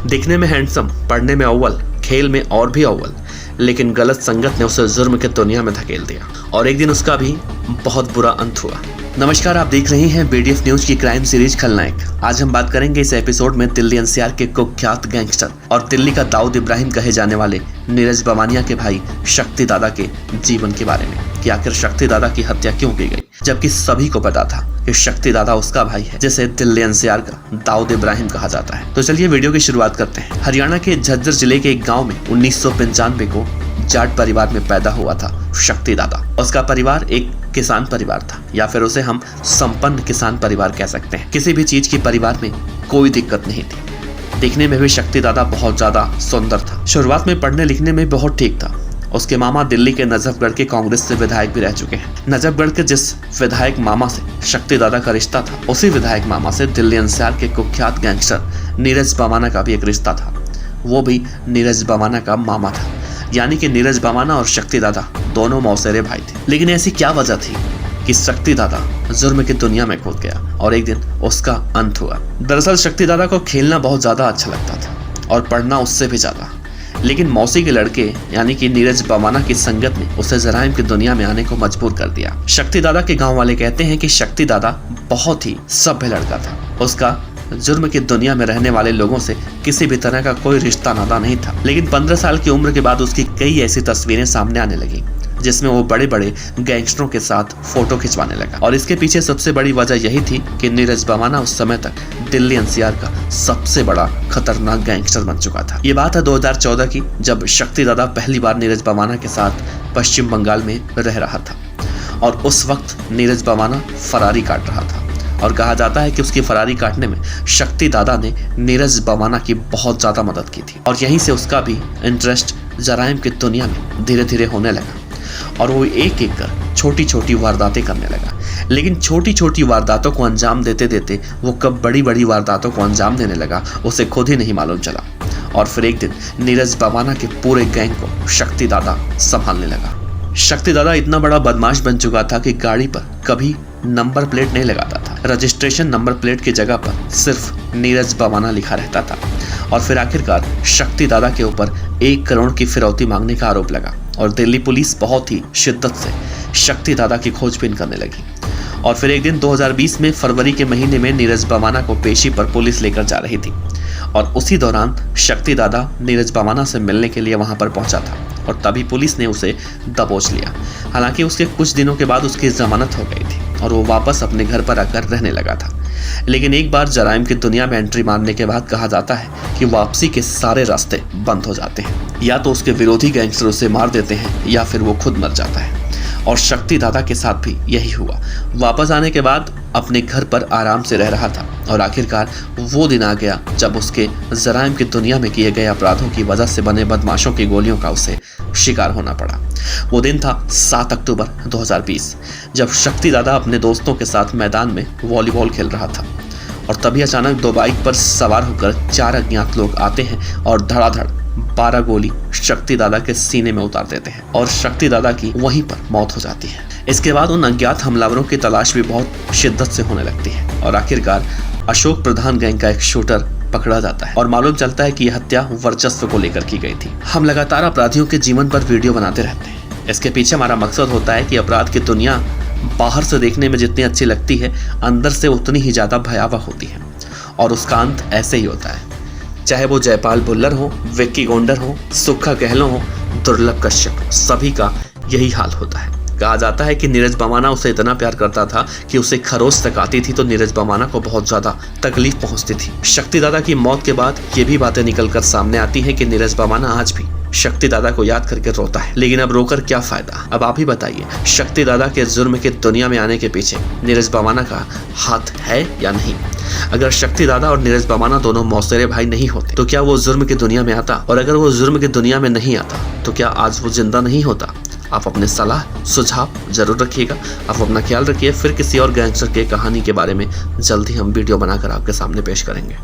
दिखने में हैंडसम, पढ़ने में अव्वल, खेल में और भी अव्वल, लेकिन गलत संगत ने उसे जुर्म की दुनिया में धकेल दिया और एक दिन उसका भी बहुत बुरा अंत हुआ। नमस्कार, आप देख रहे हैं BDF न्यूज की क्राइम सीरीज खलनायक। आज हम बात करेंगे इस एपिसोड में दिल्ली NCR के कुख्यात गैंगस्टर और दिल्ली का दाऊद इब्राहिम कहे जाने वाले नीरज बवानिया के भाई शक्ति दादा के जीवन के बारे में कि आखिर शक्ति दादा की हत्या क्यों की गई, जबकि सभी को पता था कि शक्ति दादा उसका भाई है जिसे दिल्ली NCR का दाऊद इब्राहिम कहा जाता है। तो चलिए वीडियो की शुरुआत करते हैं। हरियाणा के झज्जर जिले के एक गाँव में 1995 को जाट परिवार में पैदा हुआ था शक्ति दादा। उसका परिवार एक किसान परिवार था, या फिर उसे हम संपन्न किसान परिवार कह सकते हैं। किसी भी चीज की परिवार में कोई दिक्कत नहीं थी। दिखने में भी शक्ति दादा बहुत ज्यादा सुंदर था। शुरुआत में पढ़ने लिखने में बहुत ठीक था। उसके मामा दिल्ली के नजफगढ़ के कांग्रेस से विधायक भी रह चुके हैं। नजफगढ़ के जिस विधायक मामा से शक्ति दादा का रिश्ता था, उसी विधायक मामा से दिल्ली NCR के कुख्यात गैंगस्टर नीरज बवाना का भी एक रिश्ता था। वो भी नीरज बवाना का मामा था, यानी कि नीरज बवाना और शक्ति दादा दोनों मौसेरे भाई थे। लेकिन ऐसी क्या वजह थी कि शक्ति दादा जुर्म की दुनिया में कूद गया और एक दिन उसका अंत हुआ। दरअसल शक्ति दादा को खेलना बहुत ज्यादा अच्छा लगता था और पढ़ना उससे भी ज्यादा, लेकिन मौसी के लड़के यानी कि नीरज बवाना की संगत ने उसे जराइम की दुनिया में आने को मजबूर कर दिया। शक्ति दादा के गांव वाले कहते हैं कि शक्ति दादा बहुत ही सभ्य लड़का था। उसका जुर्म की दुनिया में रहने वाले लोगों से किसी भी तरह का कोई रिश्ता नाता नहीं था। लेकिन 15 साल की उम्र के बाद उसकी कई ऐसी तस्वीरें सामने आने लगी जिसमें वो बड़े बड़े गैंगस्टरों के साथ फोटो खिंचवाने लगा। और इसके पीछे सबसे बड़ी वजह यही थी कि नीरज बवाना उस समय तक दिल्ली NCR का सबसे बड़ा खतरनाक गैंगस्टर बन चुका था। ये बात है 2014 की, जब शक्ति दादा पहली बार नीरज बवाना के साथ पश्चिम बंगाल में रह रहा था और उस वक्त नीरज बवाना फरारी काट रहा था। और कहा जाता है कि उसकी फरारी काटने में शक्ति दादा ने नीरज बवाना की बहुत ज्यादा मदद की थी और यहीं से उसका भी इंटरेस्ट जराइम की दुनिया में धीरे धीरे होने लगा और वो एक एक कर छोटी छोटी वारदातें करने लगा। लेकिन छोटी छोटी वारदातों को अंजाम देते देते वो कब बड़ी बड़ी वारदातों को अंजाम देने लगा उसे खुद ही नहीं मालूम चला। और फिर एक दिन नीरज बवाना के पूरे गैंग को शक्ति दादा संभालने लगा। शक्ति दादा इतना बड़ा बदमाश बन चुका था कि गाड़ी पर कभी नंबर प्लेट नहीं लगाता था। रजिस्ट्रेशन नंबर प्लेट की जगह पर सिर्फ नीरज बवाना लिखा रहता था। और फिर आखिरकार शक्ति दादा के ऊपर 1 करोड़ की फिरौती मांगने का आरोप लगा और दिल्ली पुलिस बहुत ही शिद्दत से शक्ति दादा की खोजबीन करने लगी। और फिर एक दिन 2020 में फरवरी के महीने में नीरज बवाना को पेशी पर पुलिस लेकर जा रही थी और उसी दौरान शक्ति दादा नीरज बवाना से मिलने के लिए वहां पर पहुंचा था और तभी पुलिस ने उसे दबोच लिया। हालांकि उसके कुछ दिनों के बाद उसकी जमानत हो गई थी और वो वापस अपने घर पर आकर रहने लगा था। लेकिन एक बार जराइम की दुनिया में एंट्री मारने के बाद कहा जाता है कि वापसी के सारे रास्ते बंद हो जाते हैं। या तो उसके विरोधी गैंगस्टर उसे मार देते हैं या फिर वो खुद मर जाता है। और शक्ति दादा के साथ भी यही हुआ। वापस आने के बाद अपने घर पर आराम से रह रहा था और आखिरकार वो दिन आ गया जब उसके जराइम की दुनिया में किए गए अपराधों की वजह से बने बदमाशों की गोलियों का उसे शिकार होना पड़ा। वो दिन था 7 अक्टूबर 2020, जब शक्ति दादा अपने दोस्तों के साथ मैदान में वॉलीबॉल खेल रहा था और तभी अचानक 2 बाइक पर सवार होकर 4 अज्ञात लोग आते हैं और धड़ाधड़ 12 गोली शक्ति दादा के सीने में उतार देते हैं और शक्ति दादा की वहीं पर मौत हो जाती है। इसके बाद उन अज्ञात हमलावरों की तलाश भी बहुत शिद्दत से होने लगती है और आखिरकार अशोक प्रधान गैंग का एक शूटर पकड़ा जाता है और मालूम चलता है कि यह हत्या वर्चस्व को लेकर की गई थी। हम लगातार अपराधियों के जीवन पर वीडियो बनाते रहते हैं। इसके पीछे हमारा मकसद होता है कि अपराध की दुनिया बाहर से देखने में जितनी अच्छी लगती है, अंदर से उतनी ही ज्यादा भयावह होती है और उसका अंत ऐसे ही होता है। चाहे वो जयपाल भुल्लर हो, विक्की गोंडर हो, सुक्खा गहलोत हो, दुर्लभ कश्यप, सभी का यही हाल होता है। कहा जाता है कि नीरज बवाना उसे इतना प्यार करता था कि उसे खरोच तक आती थी तो नीरज बवाना को बहुत ज्यादा तकलीफ पहुंचती थी। शक्ति दादा की मौत के बाद ये भी बातें निकलकर सामने आती हैं कि नीरज बवाना आज भी शक्ति दादा को याद करके रोता है। लेकिन अब रोकर क्या फायदा? अब आप ही बताइए, शक्ति दादा के जुर्म की दुनिया में आने के पीछे नीरज बवाना का हाथ है या नहीं? अगर शक्ति दादा और नीरज बवाना दोनों मौसेरे भाई नहीं होते तो क्या वो जुर्म की दुनिया में आता? और अगर वो जुर्म की दुनिया में नहीं आता तो क्या आज वो जिंदा नहीं होता? आप अपने सलाह सुझाव जरूर रखिएगा। आप अपना ख्याल रखिए। फिर किसी और गैंगस्टर के कहानी के बारे में जल्दी हम वीडियो बनाकर आपके सामने पेश करेंगे।